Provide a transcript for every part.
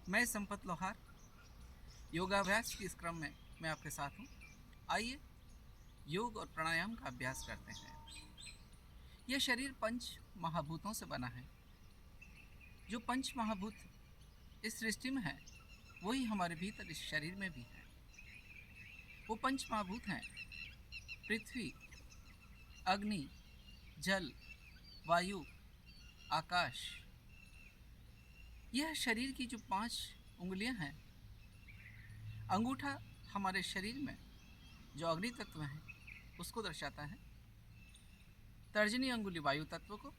मैं संपत लोहार योगाभ्यास के इस क्रम में मैं आपके साथ हूँ। आइए योग और प्राणायाम का अभ्यास करते हैं। यह शरीर पंच महाभूतों से बना है। जो पंच महाभूत इस सृष्टि में है वही हमारे भीतर इस शरीर में भी है। वो पंच महाभूत हैं पृथ्वी, अग्नि, जल, वायु, आकाश। यह शरीर की जो 5 उंगलियां हैं, अंगूठा हमारे शरीर में जो अग्नि तत्व है उसको दर्शाता है, तर्जनी अंगुली वायु तत्व को,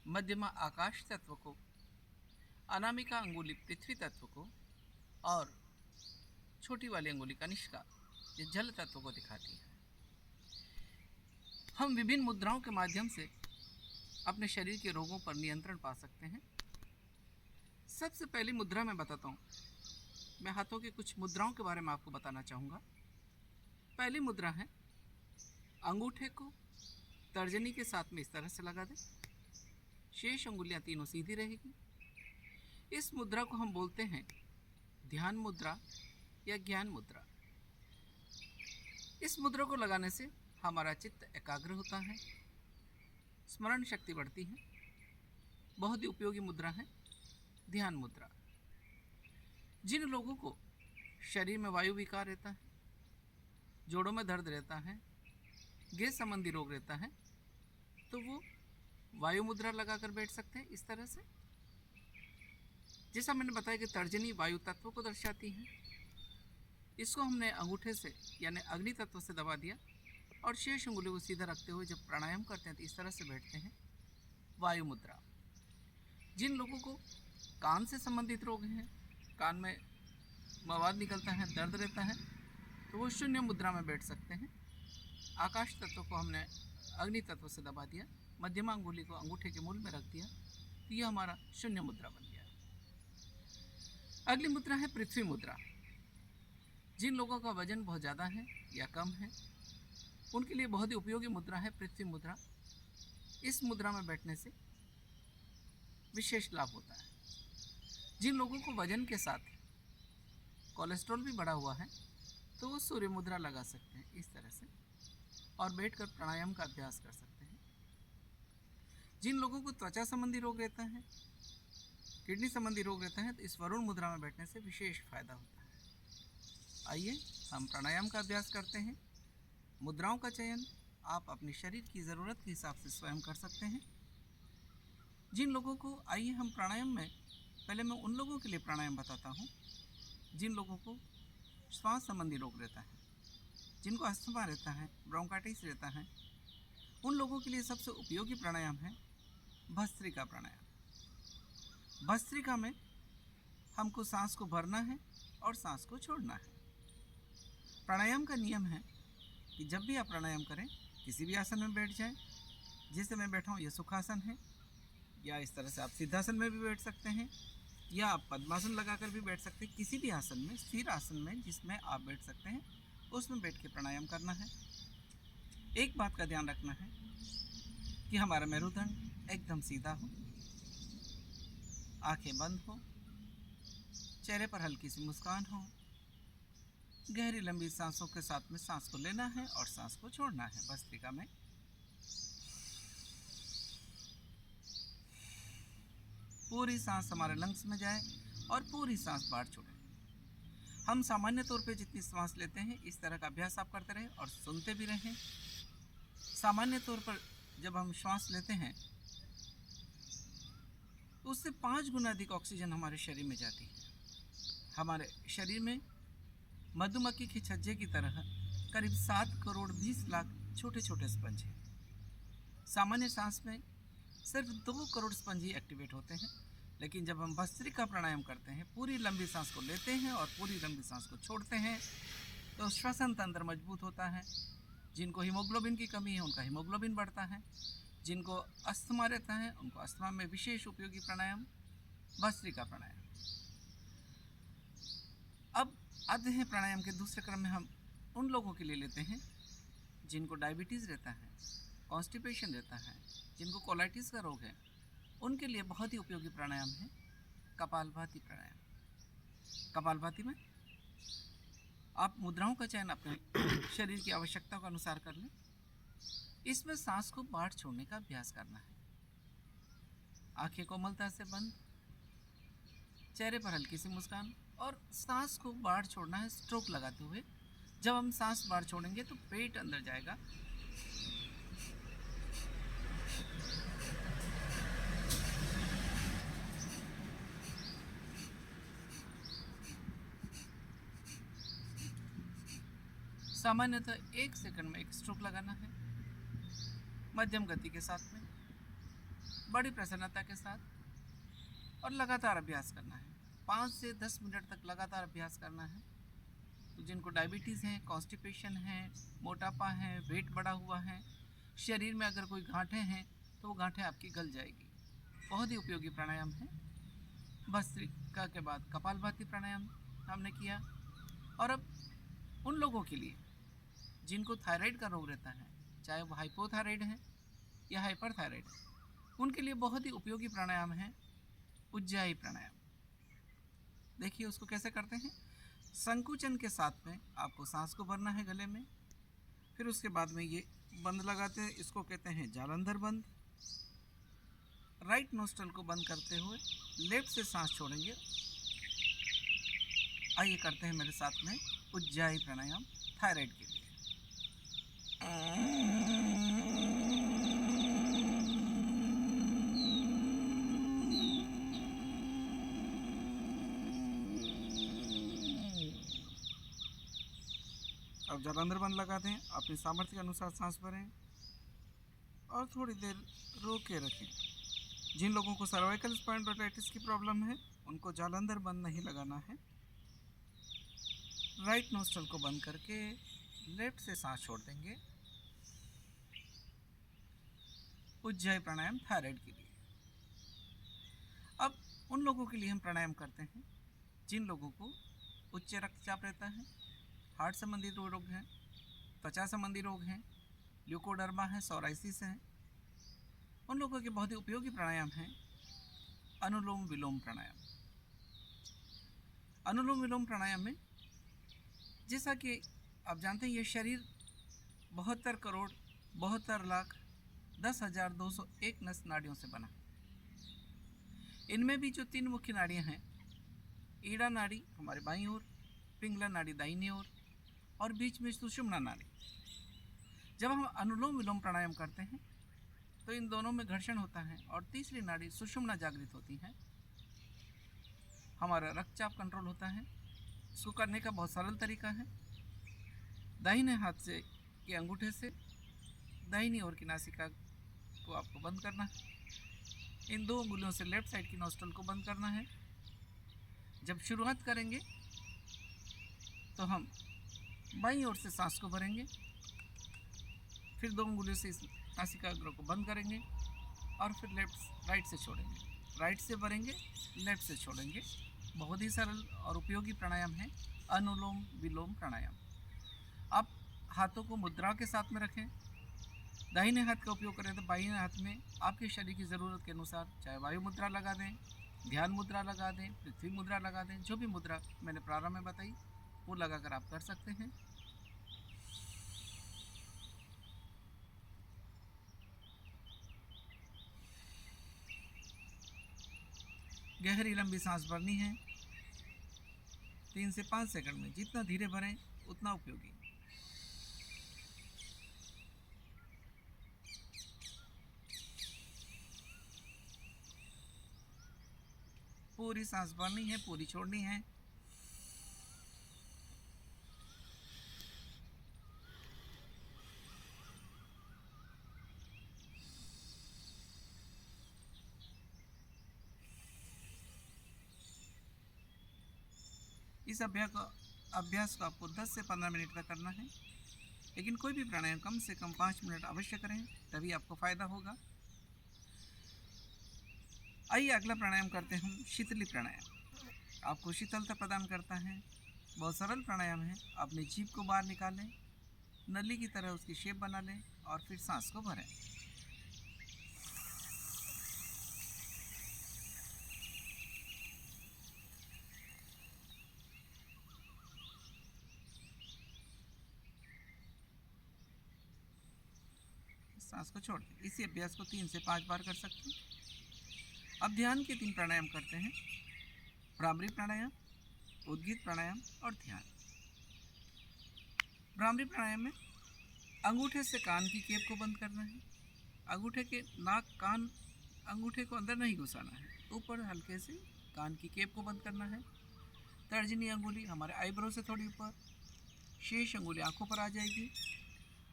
मध्यमा आकाश तत्व को, अनामिका अंगुली पृथ्वी तत्व को और छोटी वाली अंगुली कनिष्का ये जल तत्व को दिखाती है। हम विभिन्न मुद्राओं के माध्यम से अपने शरीर के रोगों पर नियंत्रण पा सकते हैं। सबसे पहली मुद्रा मैं बताता हूँ। मैं हाथों की कुछ मुद्राओं के बारे में आपको बताना चाहूँगा। पहली मुद्रा है, अंगूठे को तर्जनी के साथ में इस तरह से लगा दें, शेष अंगुलियां तीनों सीधी रहेगी। इस मुद्रा को हम बोलते हैं ध्यान मुद्रा या ज्ञान मुद्रा। इस मुद्रा को लगाने से हमारा चित्त एकाग्र होता है, स्मरण शक्ति बढ़ती है। बहुत ही उपयोगी मुद्रा है ध्यान मुद्रा। जिन लोगों को शरीर में वायु विकार रहता है, जोड़ों में दर्द रहता है, गैस संबंधी रोग रहता है, तो वो वायु मुद्रा लगाकर बैठ सकते हैं इस तरह से। जैसा मैंने बताया कि तर्जनी वायु तत्व को दर्शाती है। इसको हमने अंगूठे से यानी अग्नि तत्व से दबा दिया और शेष उंगली को सीधा रखते हुए जब प्राणायाम करते हैं तो इस तरह से बैठते हैं, वायु मुद्रा। जिन लोगों को कान से संबंधित रोग हैं, कान में मवाद निकलता है, दर्द रहता है, तो वो शून्य मुद्रा में बैठ सकते हैं। आकाश तत्व को हमने अग्नि तत्व से दबा दिया, मध्यमा अंगुली को अंगूठे के मूल में रख दिया, तो ये हमारा शून्य मुद्रा बन गया। अगली मुद्रा है पृथ्वी मुद्रा। जिन लोगों का वजन बहुत ज़्यादा है या कम है उनके लिए बहुत ही उपयोगी मुद्रा है पृथ्वी मुद्रा। इस मुद्रा में बैठने से विशेष लाभ होता है। जिन लोगों को वजन के साथ कोलेस्ट्रॉल भी बढ़ा हुआ है तो वो सूर्य मुद्रा लगा सकते हैं इस तरह से और बैठकर प्राणायाम का अभ्यास कर सकते हैं। जिन लोगों को त्वचा संबंधी रोग रहता है, किडनी संबंधी रोग रहता है, तो इस वरुण मुद्रा में बैठने से विशेष फायदा होता है। आइए हम प्राणायाम का अभ्यास करते हैं। मुद्राओं का चयन आप अपने शरीर की ज़रूरत के हिसाब से स्वयं कर सकते हैं। जिन लोगों को, आइए हम प्राणायाम में पहले मैं उन लोगों के लिए प्राणायाम बताता हूँ जिन लोगों को श्वास संबंधी रोग रहता है, जिनको अस्थमा रहता है, ब्रोंकाइटिस रहता है, उन लोगों के लिए सबसे उपयोगी प्राणायाम है भस्त्रिका प्राणायाम। भस्त्रिका में हमको सांस को भरना है और सांस को छोड़ना है। प्राणायाम का नियम है कि जब भी आप प्राणायाम करें किसी भी आसन में बैठ जाएं। जैसे मैं बैठा हूँ, यह सुखासन है, या इस तरह से आप सिद्धासन में भी बैठ सकते हैं, या आप पद्मासन लगाकर भी बैठ सकते हैं। किसी भी आसन में, स्थिर आसन में जिसमें आप बैठ सकते हैं उसमें बैठ के प्राणायाम करना है। एक बात का ध्यान रखना है कि हमारा मेरुदंड एकदम सीधा हो, आंखें बंद हो, चेहरे पर हल्की सी मुस्कान हो। गहरी लंबी सांसों के साथ में सांस को लेना है और सांस को छोड़ना है भस्त्रिका में। पूरी सांस हमारे लंग्स में जाए और पूरी सांस बाहर छोड़े। हम सामान्य तौर पे जितनी सांस लेते हैं इस तरह का अभ्यास आप करते रहें और सुनते भी रहें। सामान्य तौर पर जब हम श्वास लेते हैं तो उससे 5 गुना अधिक ऑक्सीजन हमारे शरीर में जाती है। हमारे शरीर में मधुमक्खी के छज्जे की तरह करीब 7 करोड़ 20 लाख छोटे छोटे स्पंज हैं। सामान्य सांस में सिर्फ 2 करोड़ स्पंज ही एक्टिवेट होते हैं, लेकिन जब हम भस्त्रिका प्राणायाम करते हैं, पूरी लंबी सांस को लेते हैं और पूरी लंबी सांस को छोड़ते हैं, तो श्वसन तंत्र मजबूत होता है। जिनको हीमोग्लोबिन की कमी है उनका हीमोग्लोबिन बढ़ता है। जिनको अस्थमा रहता है उनको अस्थमा में विशेष उपयोगी प्राणायाम भस्त्रिका प्राणायाम। अब आते हैं प्राणायाम के दूसरे क्रम में। हम उन लोगों के लिए लेते हैं जिनको डायबिटीज़ रहता है, कॉन्स्टिपेशन रहता है, जिनको कोलाइटिस का रोग है, उनके लिए बहुत ही उपयोगी प्राणायाम है कपालभाति प्राणायाम। कपालभाति में आप मुद्राओं का चयन अपने शरीर की आवश्यकता के अनुसार कर लें। इसमें सांस को बाहर छोड़ने का अभ्यास करना है। आंखें कोमलता से बंद, चेहरे पर हल्की सी मुस्कान और सांस को बाहर छोड़ना है स्ट्रोक लगाते हुए। जब हम सांस बाहर छोड़ेंगे तो पेट अंदर जाएगा, सामान्यतः 1 सेकंड में एक स्ट्रोक लगाना है। मध्यम गति के साथ में, बड़ी प्रसन्नता के साथ और लगातार अभ्यास करना है। 5 से 10 मिनट तक लगातार अभ्यास करना है। तो जिनको डायबिटीज़ है, कॉन्स्टिपेशन है, मोटापा है, वेट बढ़ा हुआ है, शरीर में अगर कोई गांठें हैं तो वो गांठें आपकी गल जाएगी। बहुत ही उपयोगी प्राणायाम है। भस्त्रिका के बाद कपालभाति प्राणायाम हमने किया। और अब उन लोगों के लिए जिनको थायराइड का रोग रहता है, चाहे वो हाइपोथायराइड है या हाइपरथायराइड है, उनके लिए बहुत ही उपयोगी प्राणायाम है उज्जाई प्राणायाम। देखिए उसको कैसे करते हैं। संकुचन के साथ में आपको सांस को भरना है गले में, फिर उसके बाद में ये बंद लगाते हैं, इसको कहते हैं जालंधर बंद। राइट नोस्ट्रल को बंद करते हुए लेफ्ट से सांस छोड़ेंगे। आइए करते हैं मेरे साथ में उज्जाई प्राणायाम थायराइड के लिए। अब जालंधर बंद लगा दें, अपने सामर्थ्य के अनुसार सांस भरें और थोड़ी देर रोक के रखें। जिन लोगों को सर्वाइकल स्पॉन्डिलोलिटिस की प्रॉब्लम है उनको जालंधर बंद नहीं लगाना है। राइट नोस्ट्रल को बंद करके लेफ्ट से सांस छोड़ देंगे। उज्जाई प्राणायाम थायराइड के लिए। अब उन लोगों के लिए हम प्राणायाम करते हैं जिन लोगों को उच्च रक्तचाप रहता है, हार्ट संबंधी रोग हैं, त्वचा संबंधी रोग हैं, ल्यूकोडर्मा है, सोराइसिस है। उन लोगों के बहुत ही उपयोगी प्राणायाम है अनुलोम विलोम प्राणायाम। अनुलोम विलोम प्राणायाम में जैसा कि आप जानते हैं ये शरीर 72 करोड़ 72 लाख 10,201 नस नाड़ियों से बना। इनमें भी जो 3 मुख्य नाड़ियां हैं, ईड़ा नाड़ी हमारे बाईं ओर, पिंगला नाड़ी दाहिनी ओर और बीच में सुषुम्ना नाड़ी। जब हम अनुलोम विलोम प्राणायाम करते हैं तो इन दोनों में घर्षण होता है और तीसरी नाड़ी सुषुम्ना जागृत होती है। हमारा रक्तचाप कंट्रोल होता है। इसको करने का बहुत सरल तरीका है। दाहिने हाथ से के अंगूठे से दाहिनी ओर की नासिका को आपको बंद करना है। इन 2 उंगलियों से लेफ्ट साइड की नोस्ट्रल को बंद करना है। जब शुरुआत करेंगे तो हम बाईं ओर से सांस को भरेंगे, फिर 2 उंगलियों से इस नासिकाग्र को बंद करेंगे और फिर राइट से छोड़ेंगे। राइट से भरेंगे, लेफ्ट से छोड़ेंगे। बहुत ही सरल और उपयोगी प्राणायाम है अनुलोम विलोम प्राणायाम। आप हाथों को मुद्रा के साथ में रखें। दाहिने हाथ का उपयोग करें तो बाईं हाथ में आपके शरीर की ज़रूरत के अनुसार चाहे वायु मुद्रा लगा दें, ध्यान मुद्रा लगा दें, पृथ्वी मुद्रा लगा दें। जो भी मुद्रा मैंने प्रारंभ में बताई वो लगाकर आप कर सकते हैं। गहरी लंबी सांस भरनी है 3 से 5 सेकंड में। जितना धीरे भरें उतना उपयोगी। पूरी सांस भरनी है, पूरी छोड़नी है। इस अभ्यास को आपको 10 से 15 मिनट तक करना है, लेकिन कोई भी प्राणायाम कम से कम 5 मिनट अवश्य करें, तभी आपको फायदा होगा। आइए अगला प्राणायाम करते हैं हम शीतली प्राणायाम। आपको शीतलता प्रदान करता है। बहुत सरल प्राणायाम है। अपनी जीभ को बाहर निकालें, नली की तरह उसकी शेप बना लें और फिर सांस को भरें। सांस को छोड़ दें। इसी अभ्यास को 3 से 5 बार कर सकते हैं। अब ध्यान के 3 प्राणायाम करते हैं, भ्रामरी प्राणायाम, उद्गीत प्राणायाम और ध्यान। भ्रामरी प्राणायाम में अंगूठे से कान की केप को बंद करना है। अंगूठे के नाक कान अंगूठे को अंदर नहीं घुसाना है, ऊपर हल्के से कान की केप को बंद करना है। तर्जनी अंगुली हमारे आईब्रो से थोड़ी ऊपर, शेष अंगुली आंखों पर आ जाएगी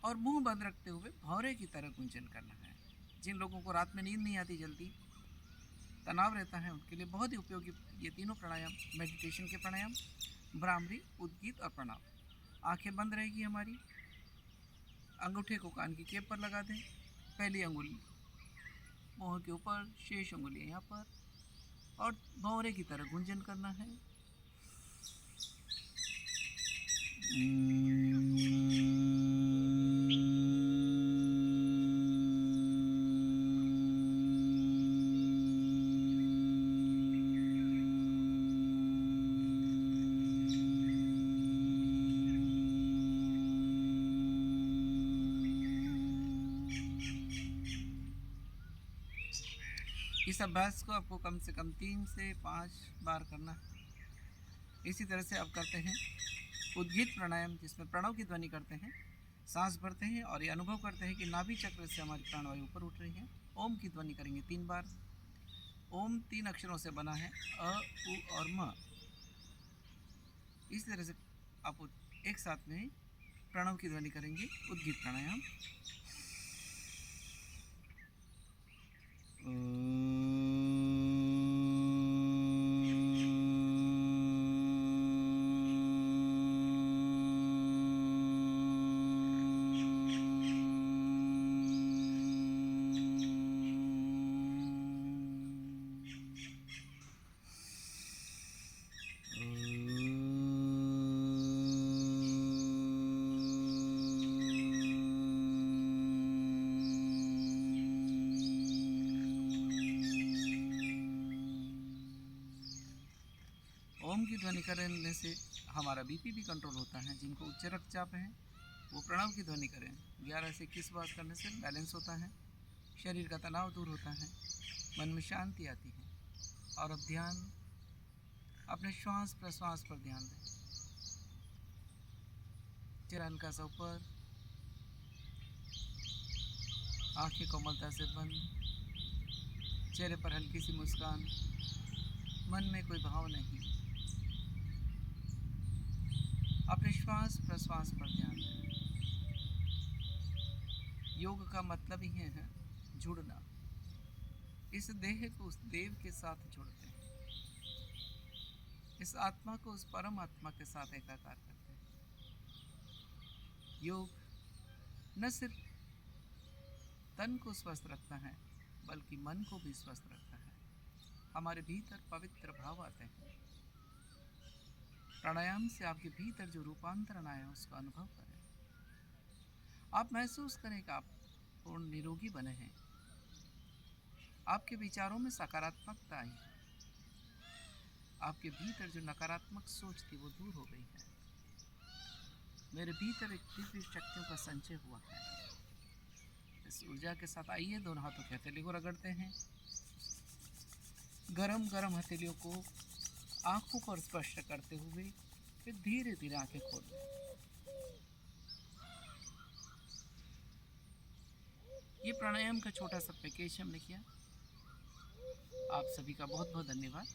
और मुंह बंद रखते हुए भौरे की तरह गुंजन करना है। जिन लोगों को रात में नींद नहीं आती, जल्दी तनाव रहता है, उनके लिए बहुत ही उपयोगी ये तीनों प्राणायाम, मेडिटेशन के प्राणायाम, भ्रामरी, उद्गीत और प्रणाम। आंखें बंद रहेगी हमारी, अंगूठे को कान की केप पर लगा दें, पहली अंगुली मुंह के ऊपर, शेष अंगुली यहाँ पर और भौरे की तरह गुंजन करना है। इस अभ्यास को आपको कम से कम 3 से 5 बार करना है। इसी तरह से आप करते हैं उद्गीत प्राणायाम, जिसमें प्रणव की ध्वनि करते हैं, सांस भरते हैं और ये अनुभव करते हैं कि नाभि चक्र से हमारी प्राणवायु ऊपर उठ रही है। ओम की ध्वनि करेंगे 3 बार। ओम 3 अक्षरों से बना है, अ, उ और म। इस तरह से आप एक साथ में प्रणव की ध्वनि करेंगे। उद्गीत प्राणायाम, ओम की ध्वनि करने से हमारा बीपी भी कंट्रोल होता है। जिनको उच्च रक्तचाप है वो प्रणव की ध्वनि करें। 11 से 21 बार करने से बैलेंस होता है, शरीर का तनाव दूर होता है, मन में शांति आती है। और अब ध्यान, अपने श्वास प्रश्वास पर ध्यान दें। चेहरा हल्का सा ऊपर, आंखें कोमलता से बंद, चेहरे पर हल्की सी मुस्कान, मन में कोई भाव नहीं। अपने श्वास प्रश्वास पर ध्यान दें। योग का मतलब ही है जुड़ना। इस देह को उस देव के साथ जोड़ते हैं, इस आत्मा को उस परम आत्मा के साथ एकाकार करते हैं। योग न सिर्फ तन को स्वस्थ रखता है, बल्कि मन को भी स्वस्थ रखता है। हमारे भीतर पवित्र भाव आते हैं। प्राणायाम से आपके भीतर जो रूपांतरण आया उसका अनुभव करें। आप महसूस करें कि आप पूर्ण निरोगी बने हैं। आपके विचारों में सकारात्मकता आई है। आपके भीतर जो नकारात्मक सोच थी वो दूर हो गई है। मेरे भीतर एक दिव्य शक्तियों का संचय हुआ है। इस ऊर्जा के साथ आइए दोनों हाथों की हथेली को रगड़ते हैं। गरम गरम हथेलियों को आंखों पर स्पर्श करते हुए फिर धीरे धीरे आंखें खोल लें। ये प्राणायाम का छोटा सा पैकेज हमने किया। आप सभी का बहुत बहुत धन्यवाद।